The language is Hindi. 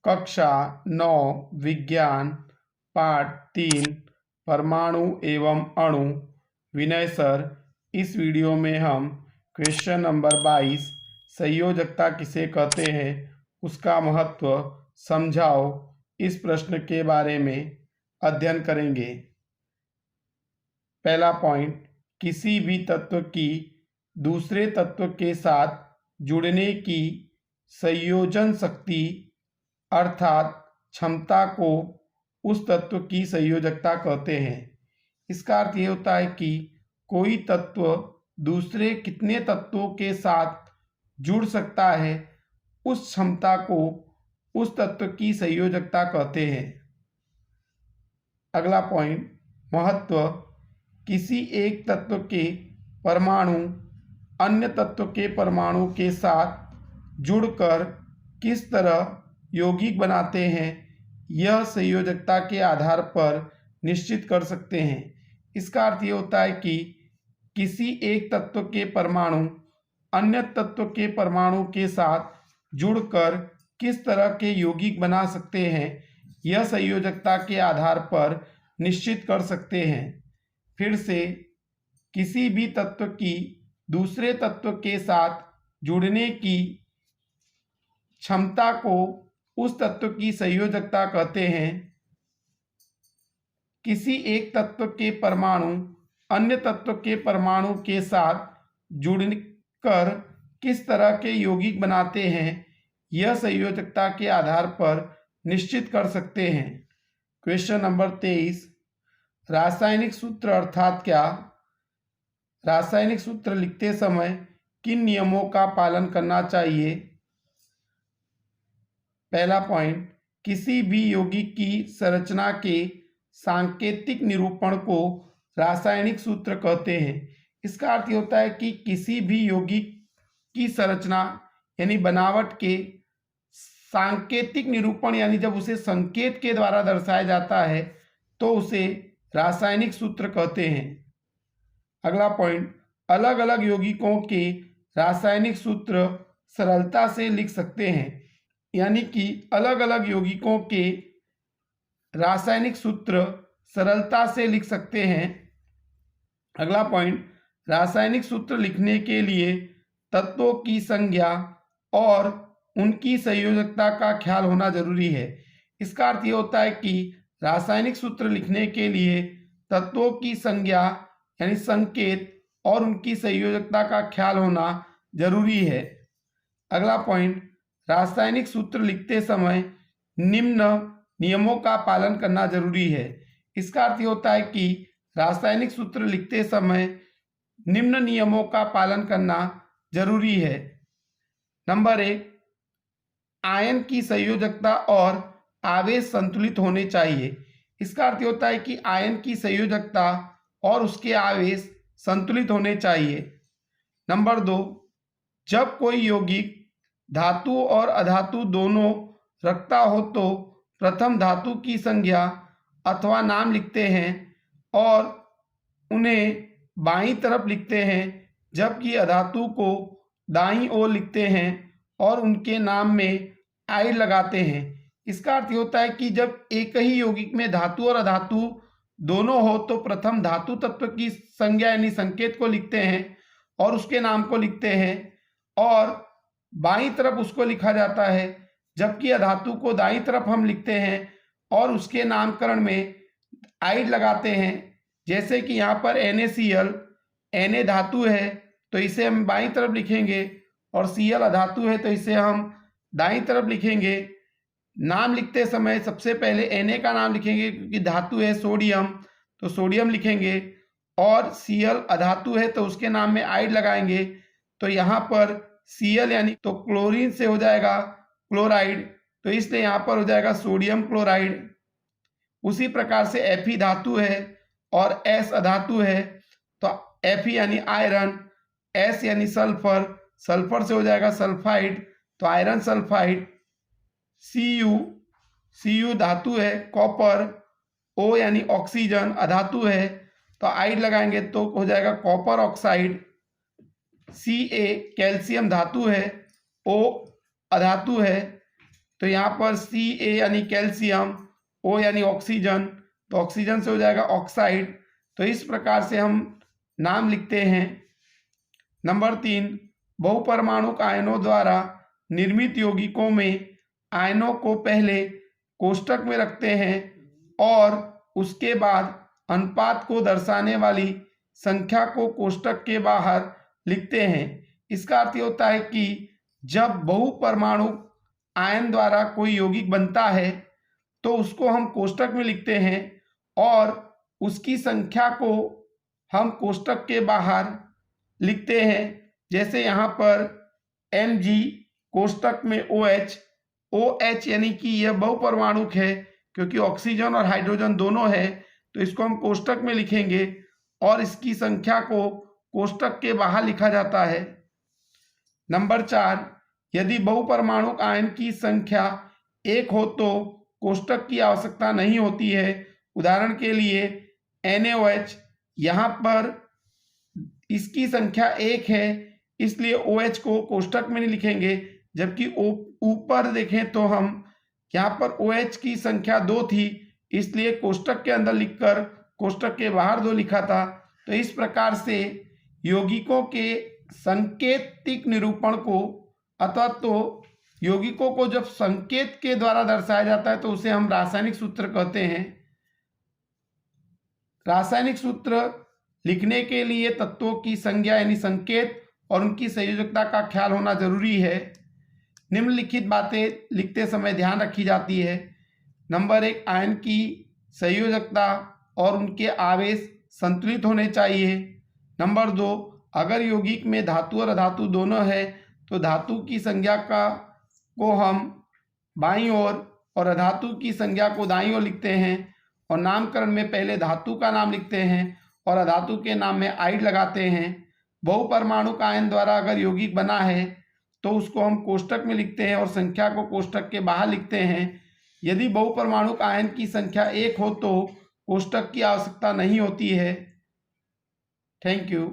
कक्षा 9 विज्ञान पाठ 3 परमाणु एवं अणु। विनय सर, इस वीडियो में हम क्वेश्चन नंबर 22 संयोजकता किसे कहते हैं उसका महत्व समझाओ इस प्रश्न के बारे में अध्ययन करेंगे। पहला पॉइंट, किसी भी तत्व की दूसरे तत्व के साथ जुड़ने की संयोजन शक्ति अर्थात क्षमता को उस तत्व की संयोजकता कहते हैं। इसका अर्थ ये होता है कि कोई तत्व दूसरे कितने तत्वों के साथ जुड़ सकता है, उस क्षमता को उस तत्व की संयोजकता कहते हैं। अगला पॉइंट, महत्व, किसी एक तत्व के परमाणु अन्य तत्व के परमाणु के साथ जुड़कर किस तरह यौगिक बनाते हैं यह संयोजकता के आधार पर निश्चित कर सकते हैं। इसका अर्थ ये होता है कि किसी एक तत्व के परमाणु अन्य तत्व के परमाणु के साथ जुड़कर किस तरह के यौगिक बना सकते हैं यह संयोजकता के आधार पर निश्चित कर सकते हैं। फिर से, किसी भी तत्व की दूसरे तत्व के साथ जुड़ने की क्षमता को उस तत्व की संयोजकता कहते हैं। किसी एक तत्व के परमाणु अन्य तत्व के परमाणु के साथ जुड़कर किस तरह के यौगिक बनाते हैं यह संयोजकता के आधार पर निश्चित कर सकते हैं। क्वेश्चन नंबर 23, रासायनिक सूत्र अर्थात क्या? रासायनिक सूत्र लिखते समय किन नियमों का पालन करना चाहिए? पहला पॉइंट, किसी भी यौगिक की संरचना के सांकेतिक निरूपण को रासायनिक सूत्र कहते हैं। इसका अर्थ होता है कि किसी भी यौगिक की संरचना यानी बनावट के सांकेतिक निरूपण यानी जब उसे संकेत के द्वारा दर्शाया जाता है तो उसे रासायनिक सूत्र कहते हैं। अगला पॉइंट, अलग अलग यौगिकों के रासायनिक सूत्र सरलता से लिख सकते हैं, यानी कि अलग अलग यौगिकों के रासायनिक सूत्र सरलता से लिख सकते हैं। अगला पॉइंट, रासायनिक सूत्र लिखने के लिए तत्वों की संज्ञा और उनकी संयोजकता का ख्याल होना जरूरी है। इसका अर्थ ये होता है कि रासायनिक सूत्र लिखने के लिए तत्वों की संज्ञा यानी संकेत और उनकी संयोजकता का ख्याल होना जरूरी है। अगला पॉइंट, रासायनिक सूत्र लिखते समय निम्न नियमों का पालन करना जरूरी है। इसका अर्थ होता है कि रासायनिक सूत्र लिखते समय निम्न नियमों का पालन करना जरूरी है। नंबर 1, आयन की संयोजकता और आवेश संतुलित होने चाहिए। इसका अर्थ होता है कि आयन की संयोजकता और उसके आवेश संतुलित होने चाहिए। नंबर 2, जब कोई यौगिक धातु और अधातु दोनों रखता हो तो प्रथम धातु की संज्ञा अथवा नाम लिखते हैं और उन्हें बाईं तरफ लिखते हैं, जबकि अधातु को दाईं ओर लिखते हैं और उनके नाम में आई लगाते हैं। इसका अर्थ होता है कि जब एक ही यौगिक में धातु और अधातु दोनों हो तो प्रथम धातु तत्व की संज्ञा यानी संकेत को लिखते हैं और उसके नाम को लिखते हैं और बाईं तरफ उसको लिखा जाता है, जबकि अधातु को दाईं तरफ हम लिखते हैं और उसके नामकरण में आई लगाते हैं। जैसे कि यहाँ पर NaCl, Na धातु है तो इसे हम बाईं तरफ लिखेंगे और Cl अधातु है तो इसे हम दाईं तरफ लिखेंगे। नाम लिखते समय सबसे पहले Na का नाम लिखेंगे क्योंकि धातु है सोडियम तो सोडियम लिखेंगे और Cl अधातु है तो उसके नाम में आइड लगाएंगे। तो यहाँ पर Cl यानी तो क्लोरीन से हो जाएगा क्लोराइड, तो इसलिए यहाँ पर हो जाएगा सोडियम क्लोराइड। उसी प्रकार से Fe धातु है और S अधातु है तो Fe यानी आयरन, S यानी सल्फर, सल्फर से हो जाएगा सल्फाइड तो आयरन सल्फाइड। Cu धातु है कॉपर, O यानी ऑक्सीजन अधातु है तो आइड लगाएंगे तो हो जाएगा कॉपर ऑक्साइड। Ca कैल्शियम धातु है, O अधातु है तो यहाँ पर Ca यानी कैल्शियम, O यानी ऑक्सीजन, तो ऑक्सीजन से हो जाएगा ऑक्साइड। तो इस प्रकार से हम नाम लिखते हैं। नंबर 3, बहुपरमाणुक आयनों द्वारा निर्मित यौगिकों में आयनों को पहले कोष्टक में रखते हैं और उसके बाद अनुपात को दर्शाने वाली संख्या को कोष्टक के बाहर लिखते हैं। इसका अर्थ ये होता है कि जब बहुपरमाणुक आयन द्वारा कोई यौगिक बनता है तो उसको हम कोष्टक में लिखते हैं और उसकी संख्या को हम कोष्टक के बाहर लिखते हैं। जैसे यहाँ पर Mg कोष्टक में OH, OH यानी कि यह बहुपरमाणुक है क्योंकि ऑक्सीजन और हाइड्रोजन दोनों है, तो इसको हम कोष्टक में लिखेंगे और इसकी संख्या को कोष्टक के बाहर लिखा जाता है। नंबर 4, यदि बहुपरमाणुक आयन की संख्या 1 हो तो कोष्टक की आवश्यकता नहीं होती है। उदाहरण के लिए NaOH, यहाँ पर इसकी संख्या 1 है इसलिए OH को कोष्टक में नहीं लिखेंगे, जबकि ऊपर देखें तो हम यहाँ पर OH की संख्या 2 थी इसलिए कोष्टक के अंदर लिखकर कोष्टक के बाहर 2 लिखा था। तो इस प्रकार से यौगिकों के सांकेतिक निरूपण को अथवा तो यौगिकों को जब संकेत के द्वारा दर्शाया जाता है तो उसे हम रासायनिक सूत्र कहते हैं। रासायनिक सूत्र लिखने के लिए तत्वों की संज्ञा यानी संकेत और उनकी संयोजकता का ख्याल होना जरूरी है। निम्नलिखित बातें लिखते समय ध्यान रखी जाती है। नंबर 1, आयन की संयोजकता और उनके आवेश संतुलित होने चाहिए। नंबर 2, अगर यौगिक में धातु और अधातु दोनों है तो धातु की संज्ञा को हम बाईं ओर और अधातु की संज्ञा को दाईं ओर लिखते हैं और नामकरण में पहले धातु का नाम लिखते हैं और अधातु के नाम में आइड लगाते हैं। बहुपरमाणुक आयन द्वारा अगर यौगिक बना है तो उसको हम कोष्टक में लिखते हैं और संख्या को कोष्टक के बाहर लिखते हैं। यदि बहुपरमाणुक आयन की संख्या 1 हो तो कोष्टक की आवश्यकता नहीं होती है। Thank you.